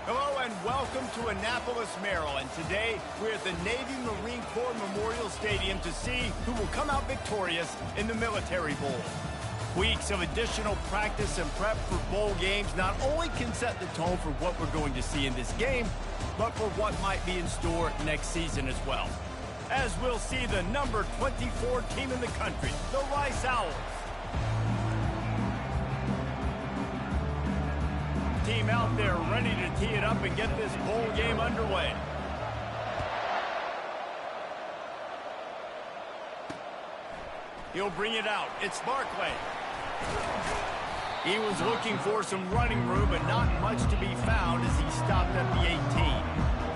Hello and welcome to Annapolis, Maryland. Today, we're at the Navy Marine Corps Memorial Stadium to see who will come out victorious in the Military Bowl. Weeks of additional practice and prep for bowl games not only can set the tone for what we're going to see in this game, but for what might be in store next season as well. As we'll see the number 24 team in the country, the Rice Owls. Team out there ready to tee it up and get this bowl game underway. He'll bring it out. It's Barkley. He was looking for some running room, but not much to be found as he stopped at the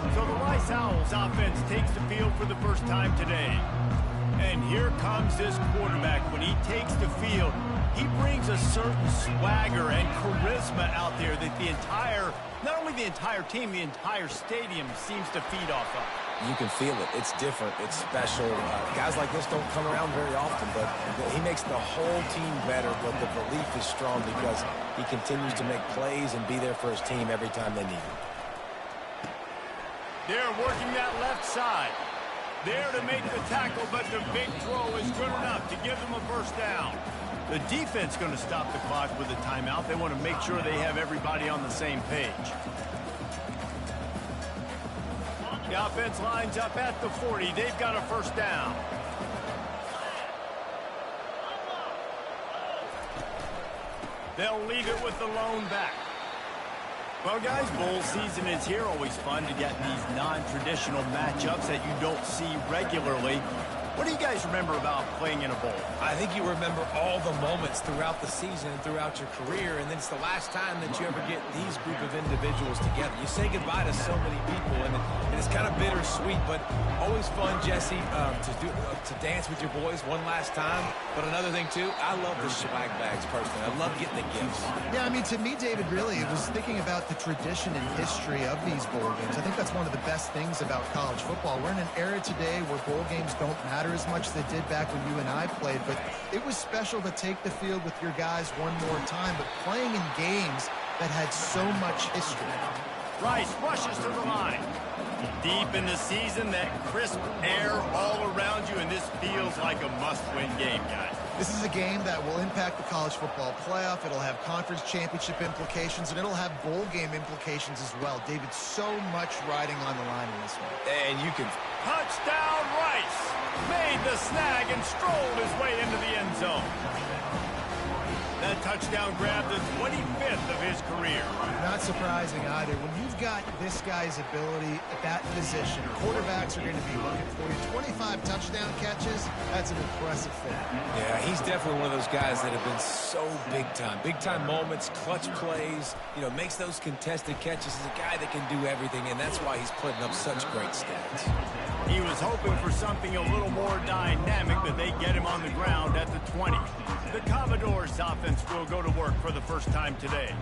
18. So the Rice Owls offense takes the field for the first time today. And here comes this quarterback. When he takes the field, he brings a certain swagger and charisma out there that not only the entire team, the entire stadium seems to feed off of. You can feel it. It's different. It's special. Guys like this don't come around very often, but he makes the whole team better. But the belief is strong because he continues to make plays and be there for his team every time they need him. They're working that left side. There to make the tackle, but the big throw is good enough to give them a first down. The defense going to stop the clock with a timeout. They want to make sure they have everybody on the same page. The offense lines up at the 40. They've got a first down. They'll leave it with the lone back. Well, guys, bowl season is here. Always fun to get these non-traditional matchups that you don't see regularly. What do you guys remember about playing in a bowl? I think you remember all the moments throughout the season and throughout your career, and then it's the last time that you ever get these group of individuals together. You say goodbye to so many people, and it's kind of bittersweet, but always fun, Jesse, to dance with your boys one last time. But another thing, too, I love the swag bags, personally. I love getting the gifts. Yeah, I mean, to me, David, really, it was thinking about the tradition and history of these bowl games. I think that's one of the best things about college football. We're in an era today where bowl games don't matter as much as they did back when you and I played, but it was special to take the field with your guys one more time, but playing in games that had so much history. Rice rushes to the line. Deep in the season, that crisp air all around you, and this feels like a must-win game, guys. This is a game that will impact the college football playoff. It'll have conference championship implications, and it'll have bowl game implications as well. David, so much riding on the line in this one. And you can... Touchdown, Rice! Made the snag and strolled his way into the end zone. That touchdown grabbed the 25th of his career. Not surprising either. When you've got this guy's ability at that position, quarterbacks are going to be looking for you. 25 touchdown catches, that's an impressive thing. Yeah, he's definitely one of those guys that have been so big time. Big time moments, clutch plays, makes those contested catches. He's a guy that can do everything, and that's why he's putting up such great stats. He was hoping for something a little more dynamic, but they get him on the ground at the 20. The Commodores offense will go to work for the first time today.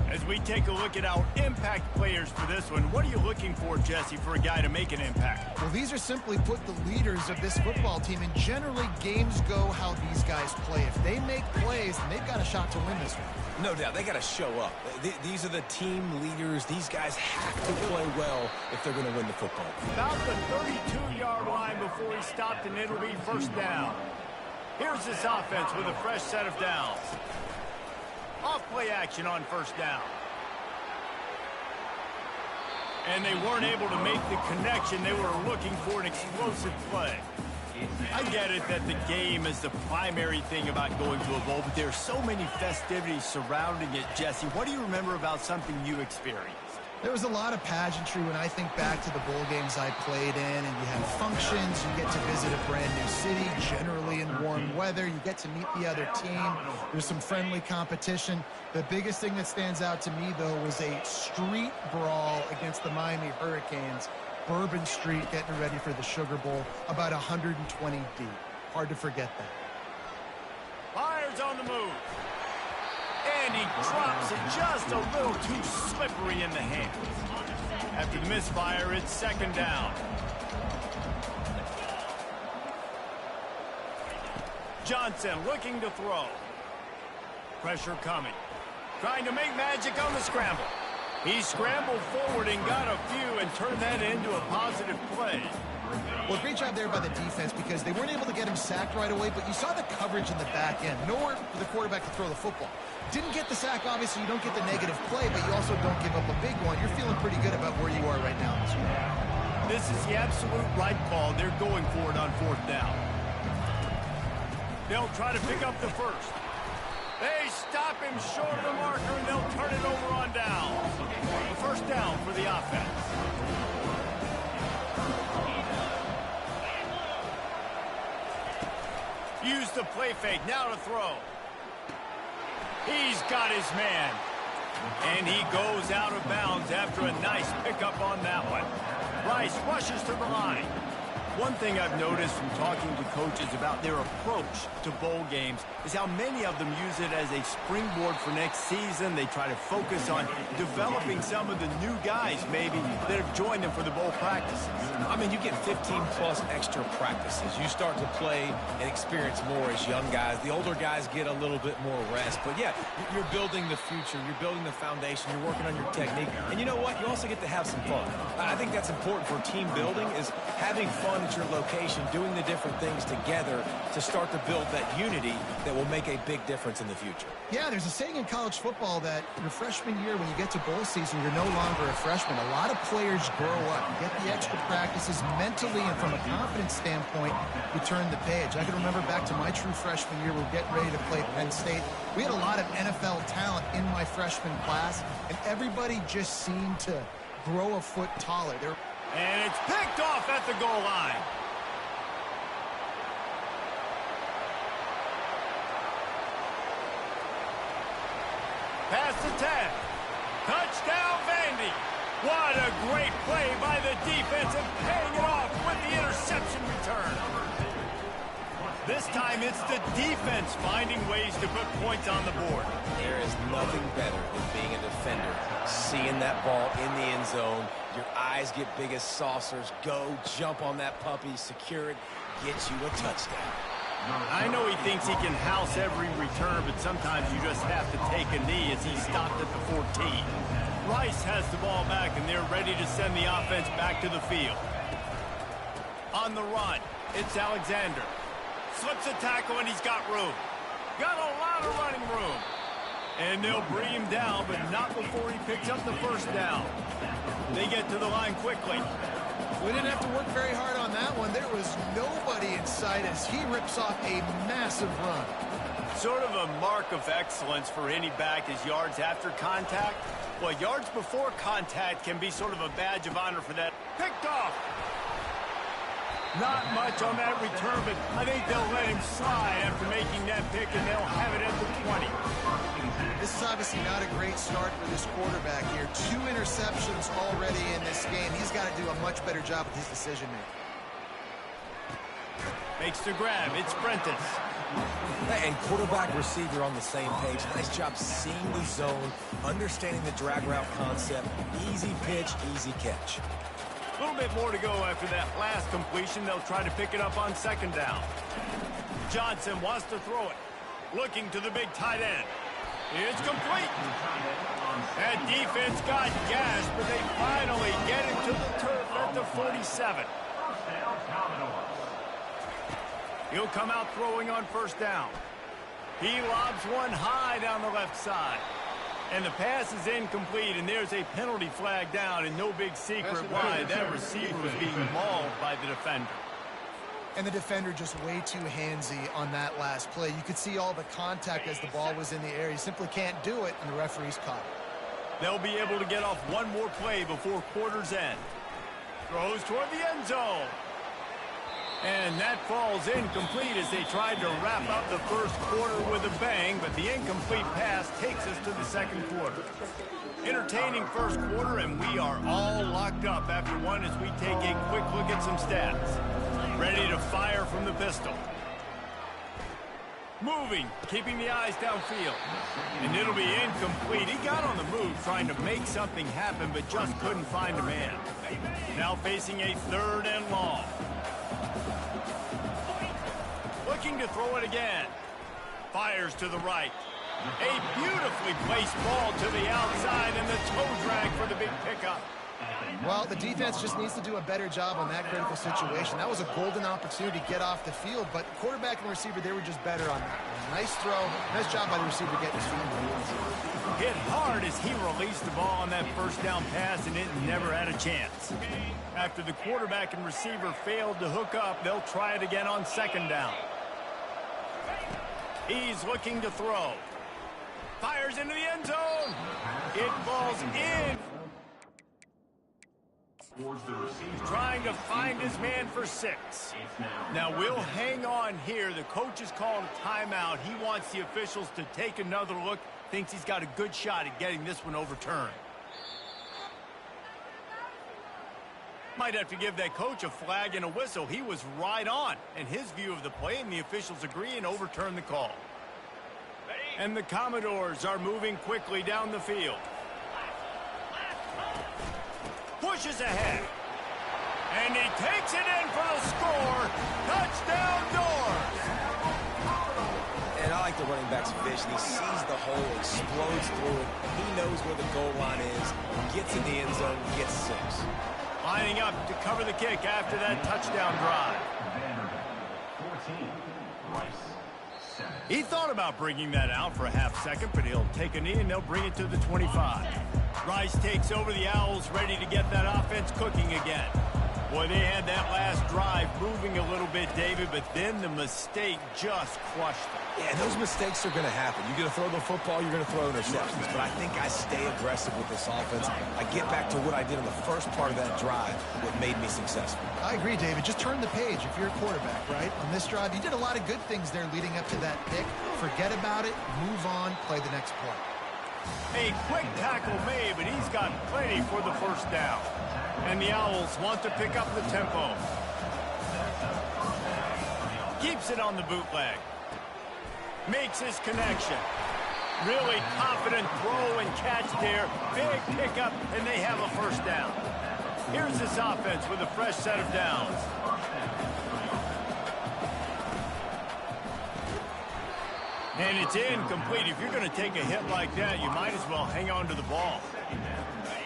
As we take a look at our impact players for this one, what are you looking for, Jesse, for a guy to make an impact? Well, these are simply put the leaders of this football team, and generally games go how these guys play. If they make plays, then they've got a shot to win this one. No doubt, they got to show up. These are the team leaders. These guys have to play well if they're going to win the football game. About the 32-yard line before he stopped, and it'll be first down. Here's this offense with a fresh set of downs. Off-play action on first down. And they weren't able to make the connection. They were looking for an explosive play. I get it that the game is the primary thing about going to a bowl, but there are so many festivities surrounding it, Jesse. What do you remember about something you experienced? There was a lot of pageantry when I think back to the bowl games I played in, and you have functions, you get to visit a brand new city, generally in warm weather, you get to meet the other team, there's some friendly competition. The biggest thing that stands out to me, though, was a street brawl against the Miami Hurricanes. Bourbon Street getting ready for the Sugar Bowl, about 120 deep. Hard to forget that. Fires on the move. And he drops it just a little too slippery in the hands. After the misfire, it's second down. Johnson looking to throw. Pressure coming. Trying to make magic on the scramble. He scrambled forward and got a few and turned that into a positive play. Well, great job there by the defense because they weren't able to get him sacked right away, but you saw the coverage in the back end. Nowhere for the quarterback to throw the football. Didn't get the sack, obviously. You don't get the negative play, but you also don't give up a big one. You're feeling pretty good about where you are right now this year. This is the absolute right call. They're going for it on 4th down. They'll try to pick up the first. They stop him short of the marker, and they'll turn it over on down. The 1st down for the offense. Use the play fake. Now to throw. He's got his man. And he goes out of bounds after a nice pickup on that one. Rice rushes to the line. One thing I've noticed from talking to coaches about their approach to bowl games is how many of them use it as a springboard for next season. They try to focus on developing some of the new guys, maybe, that have joined them for the bowl practices. I mean, you get 15-plus extra practices. You start to play and experience more as young guys. The older guys get a little bit more rest. But, yeah, you're building the future. You're building the foundation. You're working on your technique. And you know what? You also get to have some fun. I think that's important for team building is having fun at your location, doing the different things together to start to build that unity that will make a big difference in the future. Yeah, there's a saying in college football that your freshman year, when you get to bowl season, you're no longer a freshman. A lot of players grow up, get the extra practices mentally, and from a confidence standpoint, you turn the page. I can remember back to my true freshman year, we were getting ready to play Penn State. We had a lot of NFL talent in my freshman class, and everybody just seemed to grow a foot taller. And it's picked off at the goal line. Pass to 10. Touchdown, Vandy. What a great play by the defense and paying it off with the interception return. This time it's the defense finding ways to put points on the board. There is nothing better than being a defender. Seeing that ball in the end zone, your eyes get big as saucers. Go, jump on that puppy, secure it, get you a touchdown. I know he thinks he can house every return, but sometimes you just have to take a knee as he stopped at the 14. Rice has the ball back, and they're ready to send the offense back to the field. On the run, it's Alexander. Slips a tackle, and he's got room. Got a lot of running room. And they'll bring him down, but not before he picks up the 1st down. They get to the line quickly. We didn't have to work very hard on that one. There was nobody in sight as he rips off a massive run. Sort of a mark of excellence for any back is yards after contact. Well, yards before contact can be sort of a badge of honor for that. Picked off. Not much on that return, but I think they'll let him slide after making that pick, and they'll have it at the 20. This is obviously not a great start for this quarterback here. 2 interceptions already in this game. He's got to do a much better job with his decision-making. Makes the grab. It's Prentice. And quarterback receiver on the same page. Nice job seeing the zone, understanding the drag route concept. Easy pitch, easy catch. A little bit more to go after that last completion. They'll try to pick it up on 2nd down. Johnson wants to throw it. Looking to the big tight end. It's complete. That defense got gashed, but they finally get it to the turf at the 47. He'll come out throwing on 1st down. He lobs one high down the left side. And the pass is incomplete, and there's a penalty flag down, and no big secret why that receiver was being mauled by the defender. And the defender just way too handsy on that last play. You could see all the contact as the ball was in the air. He simply can't do it, and the referee's caught it. They'll be able to get off one more play before quarter's end. Throws toward the end zone. And that falls incomplete as they tried to wrap up the 1st quarter with a bang, but the incomplete pass takes us to the 2nd quarter. Entertaining 1st quarter, and we are all locked up after one as we take a quick look at some stats. Ready to fire from the pistol. Moving, keeping the eyes downfield. And it'll be incomplete. He got on the move trying to make something happen, but just couldn't find a man. Now facing a 3rd and long. Looking to throw it again. Fires to the right. A beautifully placed ball to the outside and the toe drag for the big pickup. Well, the defense just needs to do a better job on that critical situation. That was a golden opportunity to get off the field, but quarterback and receiver, they were just better on that one. Nice throw. Nice job by the receiver getting his feet. Hit hard as he released the ball on that first down pass, and it never had a chance. After the quarterback and receiver failed to hook up, they'll try it again on second down. He's looking to throw. Fires into the end zone. It falls in. He's trying to find his man for 6. Now we'll hang on here. The coach has called a timeout. He wants the officials to take another look. Thinks he's got a good shot at getting this one overturned. Might have to give that coach a flag and a whistle. He was right on in his view of the play, and the officials agree and overturn the call. And the Commodores are moving quickly down the field. Pushes ahead. And he takes it in for the score. Touchdown, Doors. And I like the running back's vision. He sees the hole, explodes through it. He knows where the goal line is, gets in the end zone, gets 6. Lining up to cover the kick after that touchdown drive. He thought about bringing that out for a half second, but he'll take a knee and they'll bring it to the 25. Rice takes over the Owls, ready to get that offense cooking again. Boy, they had that last drive moving a little bit, David, but then the mistake just crushed them. Yeah, those mistakes are going to happen. You're going to throw the football, you're going to throw interceptions. But I think I stay aggressive with this offense. I get back to what I did in the first part of that drive, what made me successful. I agree, David. Just turn the page if you're a quarterback, right? On this drive, you did a lot of good things there leading up to that pick. Forget about it, move on, play the next play. A quick tackle made, but he's got plenty for the first down. And the Owls want to pick up the tempo. Keeps it on the bootleg. Makes his connection. Really confident throw and catch there. Big pickup, and they have a first down. Here's this offense with a fresh set of downs. And it's incomplete. If you're going to take a hit like that, you might as well hang on to the ball.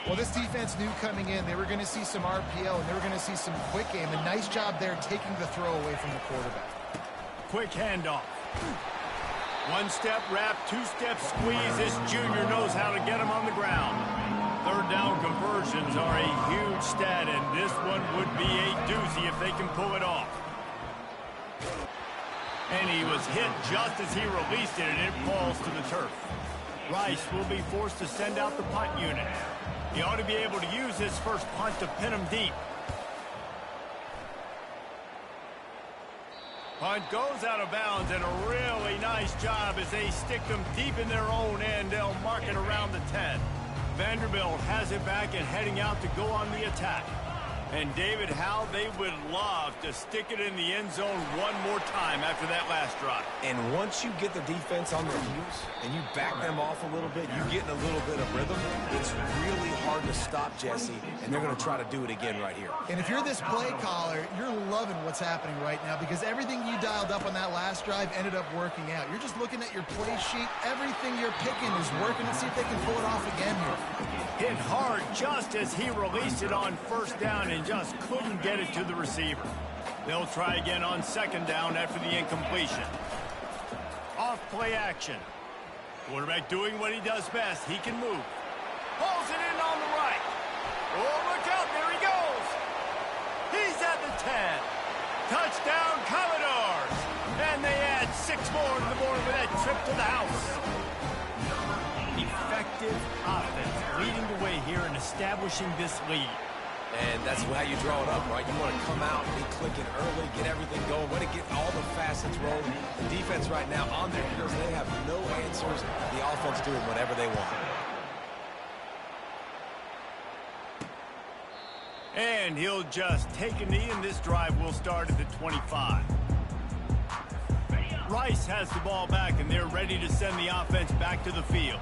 Well, this defense knew coming in they were going to see some RPO and they were going to see some quick game. A nice job there taking the throw away from the quarterback. Quick handoff. One-step wrap, two-step squeeze. This junior knows how to get him on the ground. Third down conversions are a huge stat, and this one would be a doozy if they can pull it off. And he was hit just as he released it, and it falls to the turf. Rice will be forced to send out the punt unit. He ought to be able to use his first punt to pin him deep. Punt goes out of bounds, and a really nice job as they stick them deep in their own end. They'll mark it around the 10. Vanderbilt has it back and heading out to go on the attack. And, David, how they would love to stick it in the end zone one more time after that last drive. And once you get the defense on their heels and you back them off a little bit, you get in a little bit of rhythm, it's really hard to stop Jesse, and they're going to try to do it again right here. And if you're this play caller, you're loving what's happening right now because everything you dialed up on that last drive ended up working out. You're just looking at your play sheet. Everything you're picking is working. Let's see if they can pull it off again here. Hit hard just as he released it on first down and just couldn't get it to the receiver. They'll try again on second down after the incompletion. Off play action. Quarterback doing what he does best. He can move. Pulls it in on the right. Oh, look out. There he goes. He's at the 10. Touchdown, Commodores. And they add 6 more to the board with that trip to the house. Effective offense leading the way here and establishing this lead. And that's how you draw it up, right? You want to come out, be clicking early, get everything going, want to get all the facets rolling. The defense right now on their heels, they have no answers. The offense doing whatever they want. And he'll just take a knee, and this drive will start at the 25. Rice has the ball back, and they're ready to send the offense back to the field.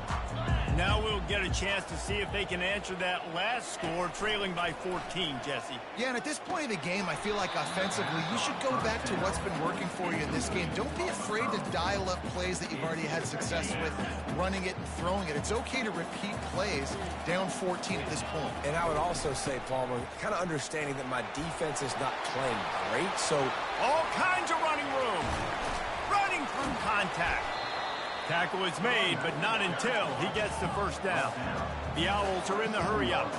Now we'll get a chance to see if they can answer that last score, trailing by 14, Jesse. Yeah, and at this point of the game, I feel like offensively, you should go back to what's been working for you in this game. Don't be afraid to dial up plays that you've already had success with, running it and throwing it. It's okay to repeat plays down 14 at this point. And I would also say, Palmer, kind of understanding that my defense is not playing great, so all kinds of running room. Running through contact. Tackle is made, but not until he gets the first down. The Owls are in the hurry-up.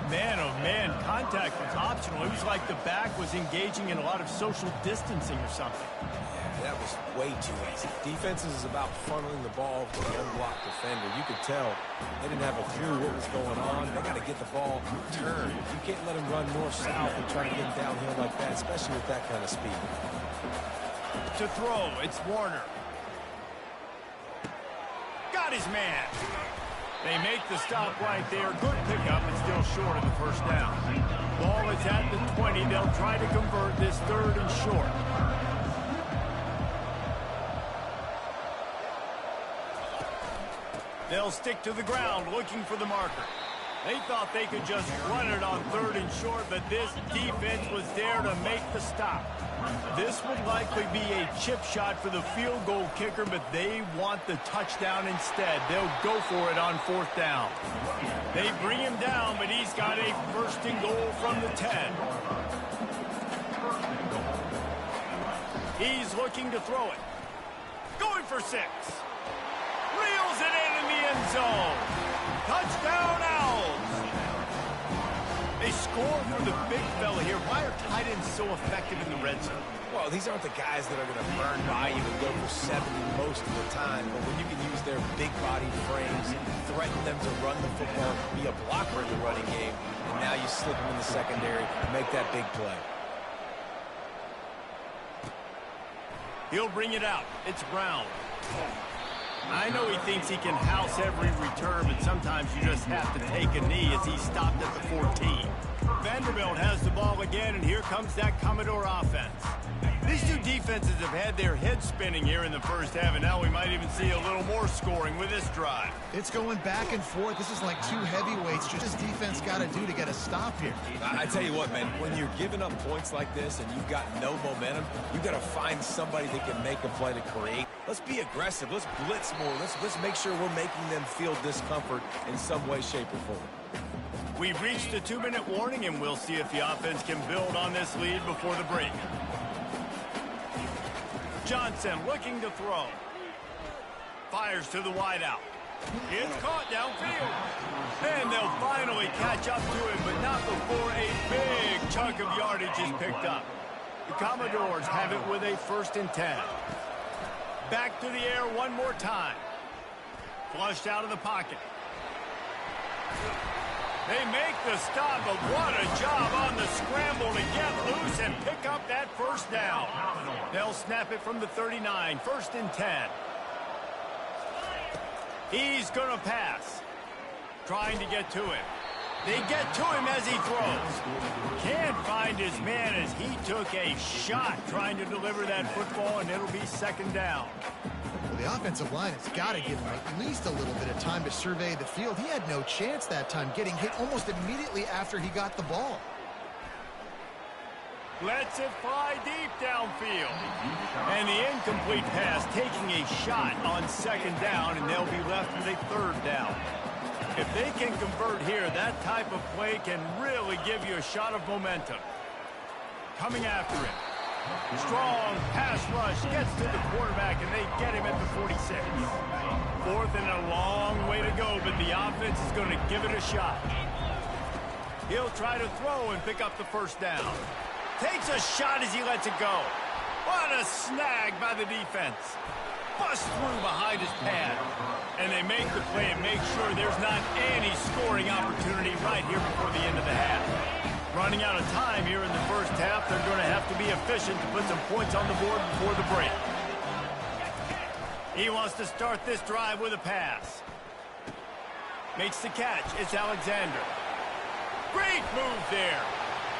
Man, oh man, contact was optional. It was like the back was engaging in a lot of social distancing or something. Yeah, that was way too easy. Defenses is about funneling the ball to the unblocked defender. You could tell they didn't have a clue what was going on. They got to get the ball turned. You can't let him run north-south and try to get him downhill like that, especially with that kind of speed. To throw, it's Warner. Got his man. They make the stop right there. Good pickup, but still short of the first down. Ball is at the 20. They'll try to convert this 3rd and short. They'll stick to the ground looking for the marker. They thought they could just run it on 3rd and short, but this defense was there to make the stop. This would likely be a chip shot for the field goal kicker, but they want the touchdown instead. They'll go for it on 4th down. They bring him down, but he's got a 1st and goal from the 10. He's looking to throw it. Going for 6. Reels it in the end zone. Touchdown, Owls. They score for the big fella here. Why are tight ends so effective in the red zone? Well, these aren't the guys that are going to burn by you and go for 70 most of the time. But when you can use their big-bodied frames, threaten them to run the football, be a blocker in the running game, and now you slip them in the secondary and make that big play. He'll bring it out. It's Brown. I know he thinks he can house every return, but sometimes you just have to take a knee as he stopped at the 14. Vanderbilt has the ball again, and here comes that Commodore offense. These two defenses have had their heads spinning here in the first half, and now we might even see a little more scoring with this drive. It's going back and forth. This is like two heavyweights. Just this defense got to do to get a stop here. I tell you what, man, when you're giving up points like this and you've got no momentum, you've got to find somebody that can make a play to create. Let's be aggressive. Let's blitz more. Let's make sure we're making them feel discomfort in some way, shape, or form. We've reached the 2-minute warning, and we'll see if the offense can build on this lead before the break. Johnson looking to throw. Fires to the wideout. It's caught downfield. And they'll finally catch up to him, but not before a big chunk of yardage is picked up. The Commodores have it with a 1st and 10. Back to the air one more time. Flushed out of the pocket. They make the stop, but what a job on the scramble to get loose and pick up that 1st down. They'll snap it from the 39, 1st and 10. He's going to pass. Trying to get to him. They get to him as he throws. Can't find his man as he took a shot trying to deliver that football, and it'll be 2nd down. Well, the offensive line has got to give him at least a little bit of time to survey the field. He had no chance that time, getting hit almost immediately after he got the ball. Lets it fly deep downfield. And the incomplete pass taking a shot on 2nd down, and they'll be left with a 3rd down. If they can convert here, that type of play can really give you a shot of momentum. Coming after him. Strong pass rush gets to the quarterback, and they get him at the 46. 4th and a long way to go, but the offense is going to give it a shot. He'll try to throw and pick up the 1st down. Takes a shot as he lets it go. What a snag by the defense. Bust through behind his pad. And they make the play and make sure there's not any scoring opportunity right here before the end of the half. Running out of time here in the first half, they're going to have to be efficient to put some points on the board before the break. He wants to start this drive with a pass. Makes the catch. It's Alexander. Great move there.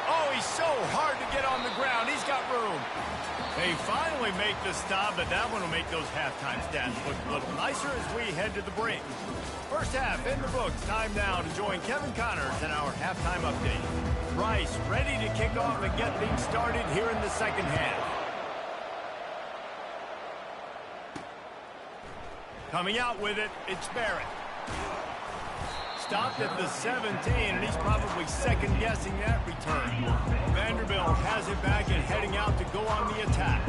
Oh, he's so hard to get on the ground. He's got room. They finally make the stop, but that one will make those halftime stats look a little nicer as we head to the break. First half in the books. Time now to join Kevin Connors in our halftime update. Rice ready to kick off and get things started here in the second half. Coming out with it, it's Barrett. Stopped at the 17, and he's probably second-guessing that return. Vanderbilt has it back and heading out to go on the attack.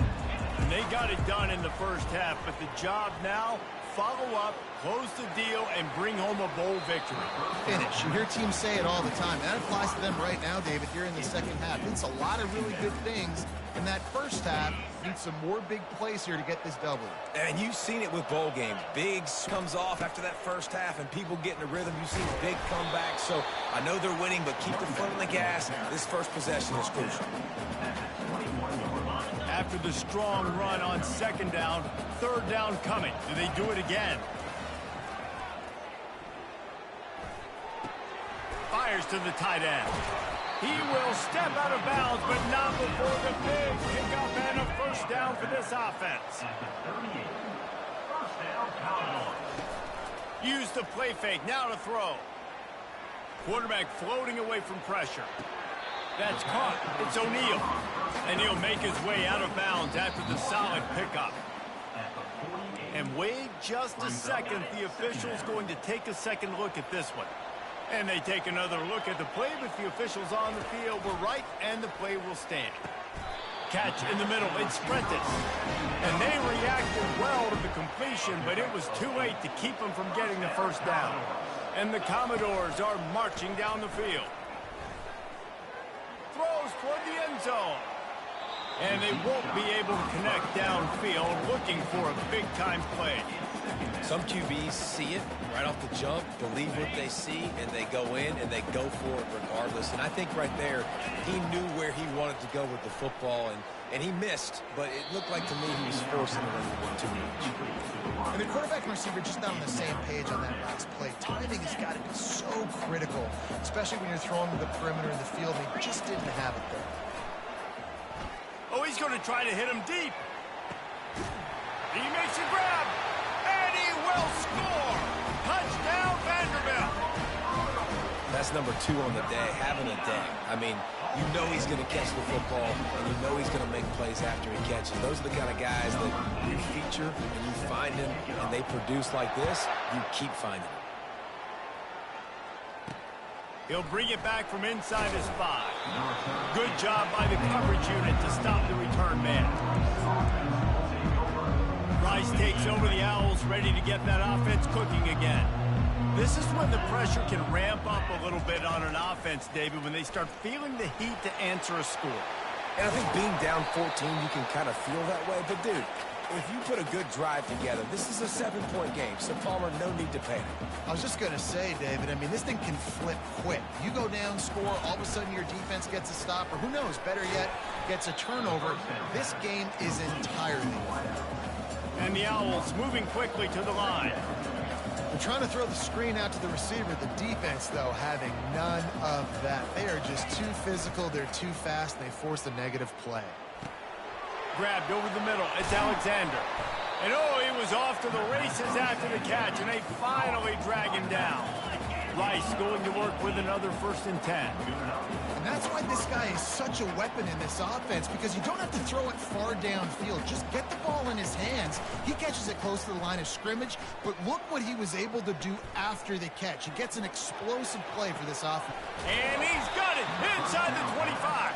And they got it done in the first half, but the job now, follow up, close the deal, and bring home a bowl victory. Finish. You hear teams say it all the time. That applies to them right now, David, here in the second half. It's a lot of really good things in that first half. Need some more big plays here to get this double. And you've seen it with bowl games. Big comes off after that first half, and people get in a rhythm. You've seen big comebacks. So I know they're winning, but keep the foot on the gas. This first possession is crucial. After the strong run on second down, third down coming. Do they do it again? Fires to the tight end. He will step out of bounds, but not before the big pickup and a first down for this offense. Use the play fake, now to throw. Quarterback floating away from pressure. That's caught. It's O'Neal. And he'll make his way out of bounds after the solid pickup. And wait just a second. The official's going to take a second look at this one. And they take another look at the play, but the officials on the field were right, and the play will stand. Catch in the middle. It's Prentice. And they reacted well to the completion, but it was too late to keep them from getting the first down. And the Commodores are marching down the field. Throws toward the end zone. And they won't be able to connect downfield, looking for a big-time play. Some QBs see it right off the jump, believe what they see, and they go in and they go for it regardless. And I think right there, he knew where he wanted to go with the football, and he missed, but it looked like to me he was forcing it a little bit too much. And the quarterback and receiver just not on the same page on that last play. Timing has got to be so critical, especially when you're throwing to the perimeter in the field. They just didn't have it there. Oh, he's going to try to hit him deep. He makes a grab, and he will score. Touchdown, Vanderbilt. That's number 2 on the day, having a day. I mean, you know he's going to catch the football, and you know he's going to make plays after he catches. Those are the kind of guys that you feature and you find him, and they produce like this, you keep finding them. He'll bring it back from inside his 5. Good job by the coverage unit to stop the return man. Rice takes over the Owls, ready to get that offense cooking again. This is when the pressure can ramp up a little bit on an offense, David, when they start feeling the heat to answer a score. And I think being down 14, you can kind of feel that way. But, dude, if you put a good drive together, this is a 7-point game, so Palmer, no need to panic. I was just going to say, David, I mean, this thing can flip quick. You go down, score, all of a sudden your defense gets a stop, or who knows, better yet, gets a turnover. This game is entirely wide. And the Owls moving quickly to the line. They're trying to throw the screen out to the receiver. The defense, though, having none of that. They are just too physical, they're too fast, and they force a negative play. Grabbed over the middle. It's Alexander. And oh, he was off to the races after the catch, and they finally drag him down. Rice going to work with another 1st and 10. And that's why this guy is such a weapon in this offense, because you don't have to throw it far downfield. Just get the ball in his hands. He catches it close to the line of scrimmage, but look what he was able to do after the catch. He gets an explosive play for this offense. And he's got it inside the 25.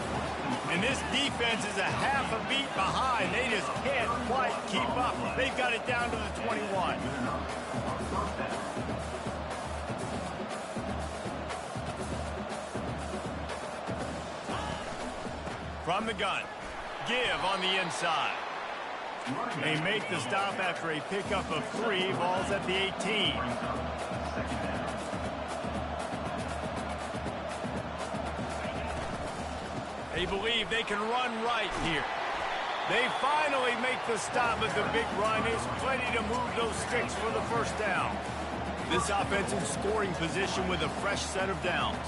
And this defense is a half a beat behind. They just can't quite keep up. They've got it down to the 21. From the gun, give on the inside. They make the stop after a pickup of 3. Ball's at the 18. They believe they can run right here. They finally make the stop, but the big run is plenty to move those sticks for the first down. This offense in scoring position with a fresh set of downs.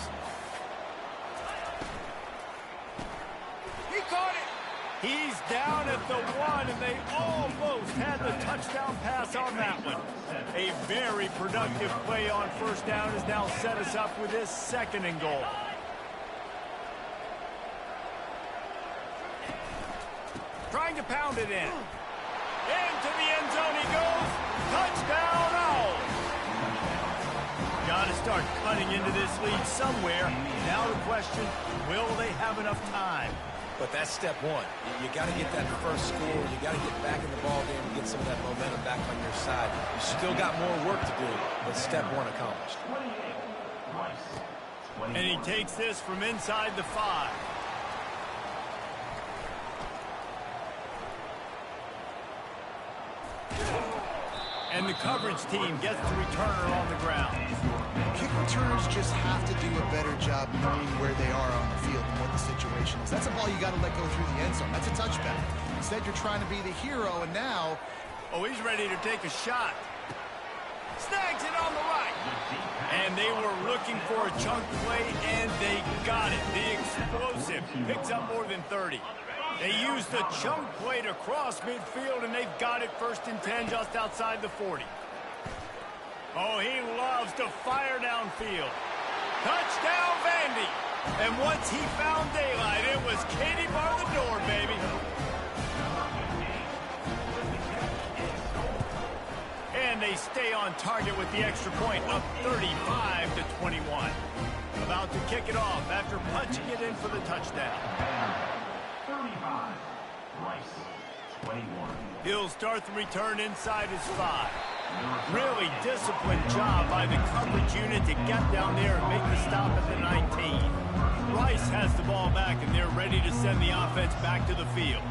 He caught it. He's down at at the 1, and they almost had the touchdown pass on that one. A very productive play on first down has now set us up with this 2nd and goal. Trying to pound it in. Into the end zone he goes. Touchdown, oh! Got to start cutting into this lead somewhere. Now the question, will they have enough time? But that's step one. You got to get that first score. You got to get back in the ball game and get some of that momentum back on your side. You still got more work to do, but step one accomplished. And he takes this from inside the 5. And the coverage team gets the returner on the ground. Kick returners just have to do a better job knowing where they are on the field and what the situation is. That's a ball you got to let go through the end zone. That's a touchback. Instead, you're trying to be the hero, and now... Oh, he's ready to take a shot. Snags it on the right. And they were looking for a chunk play, and they got it. The explosive picks up more than 30. They used the chunk play to cross midfield, and they've got it 1st and 10 just outside the 40. Oh, he loves to fire downfield. Touchdown, Vandy. And once he found daylight, it was Katie bar the door, baby. And they stay on target with the extra point, up 35-21. About to kick it off after punching it in for the touchdown. 35, Rice, 21. He'll start the return inside his 5. Really disciplined job by the coverage unit to get down there and make the stop at the 19. Rice has the ball back, and they're ready to send the offense back to the field.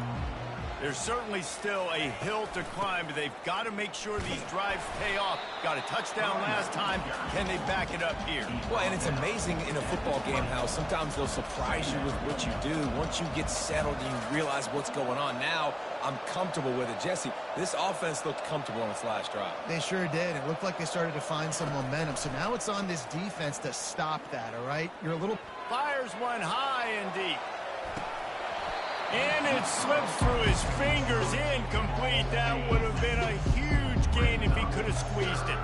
There's certainly still a hill to climb, but they've got to make sure these drives pay off. Got a touchdown last time. Can they back it up here? Well, and it's amazing in a football game how sometimes they'll surprise you with what you do. Once you get settled, you realize what's going on. Now, I'm comfortable with it. Jesse, this offense looked comfortable on its last drive. They sure did. It looked like they started to find some momentum. So now it's on this defense to stop that, all right? You're a little... Fires one high and deep. And it slips through his fingers, incomplete. That would have been a huge gain if he could have squeezed it.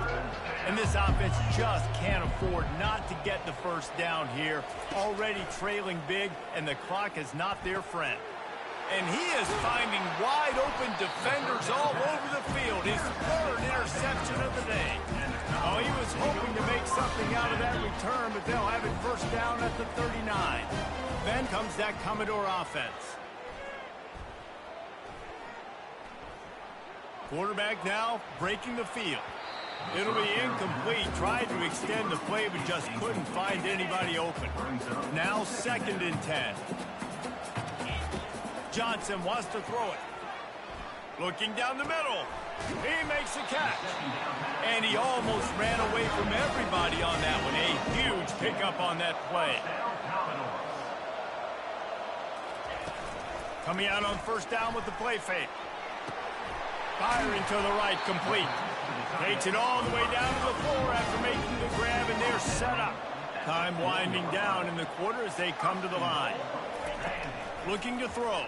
And this offense just can't afford not to get the first down here. Already trailing big, and the clock is not their friend. And he is finding wide open defenders all over the field. His 3rd interception of the day. Oh, he was hoping to make something out of that return, but they'll have it first down at the 39. Then comes that Commodore offense. Quarterback now breaking the field. It'll be incomplete. Tried to extend the play, but just couldn't find anybody open. Now 2nd and 10. Johnson wants to throw it. Looking down the middle. He makes a catch. And he almost ran away from everybody on that one. A huge pickup on that play. Coming out on first down with the play fake. Firing to the right, complete. Takes it all the way down to the floor after making the grab, and they're set up. Time winding down in the quarter as they come to the line. Looking to throw.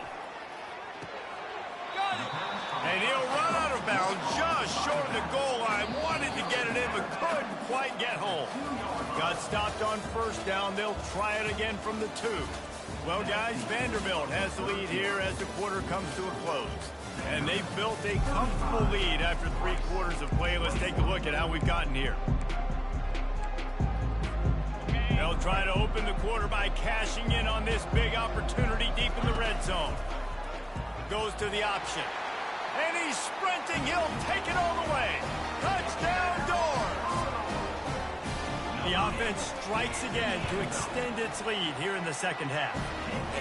And he'll run out of bounds just short of the goal line. Wanted to get it in, but couldn't quite get home. Got stopped on first down. They'll try it again from the 2. Well, guys, Vanderbilt has the lead here as the quarter comes to a close. And they've built a comfortable lead after 3 quarters of play. Let's take a look at how we've gotten here. They'll try to open the quarter by cashing in on this big opportunity deep in the red zone. Goes to the option. And he's sprinting. He'll take it all the way. Touchdown, Doors! The offense strikes again to extend its lead here in the second half.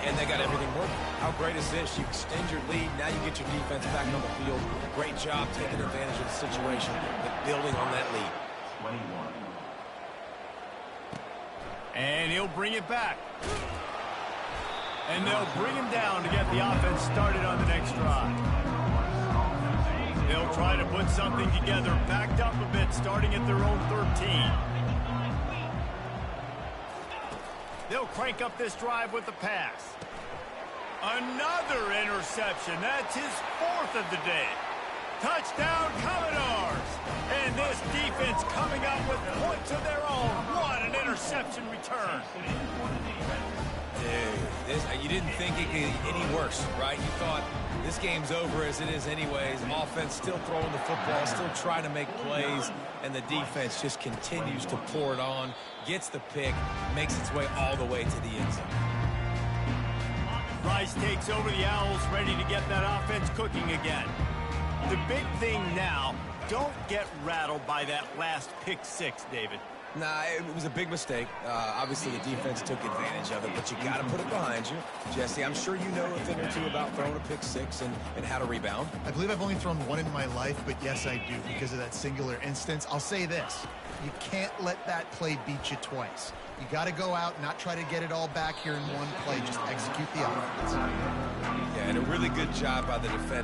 And they got everything working. How great is this? You extend your lead. Now you get your defense back on the field. Great job taking advantage of the situation and building on that lead. 21. And he'll bring it back. And they'll bring him down to get the offense started on the next drive. They'll try to put something together, backed up a bit, starting at their own 13. They'll crank up this drive with the pass. Another interception. That's his 4th of the day. Touchdown, Commodores. And this defense coming up with points of their own. What an interception return. Dude, you didn't think it could get any worse, right? You thought this game's over as it is anyways. Offense still throwing the football, still trying to make plays, and the defense just continues to pour it on, gets the pick, makes its way all the way to the end zone. Rice takes over the Owls, ready to get that offense cooking again. The big thing now, don't get rattled by that last pick 6, David. Nah, it was a big mistake. Obviously, the defense took advantage of it, but you got to put it behind you. Jesse, I'm sure you know a thing or two about throwing a pick 6 and how to rebound. I believe I've only thrown one in my life, but yes, I do because of that singular instance. I'll say this. You can't let that play beat you twice. You got to go out, not try to get it all back here in one play. Just execute the offense. Yeah, and a really good job by the defense.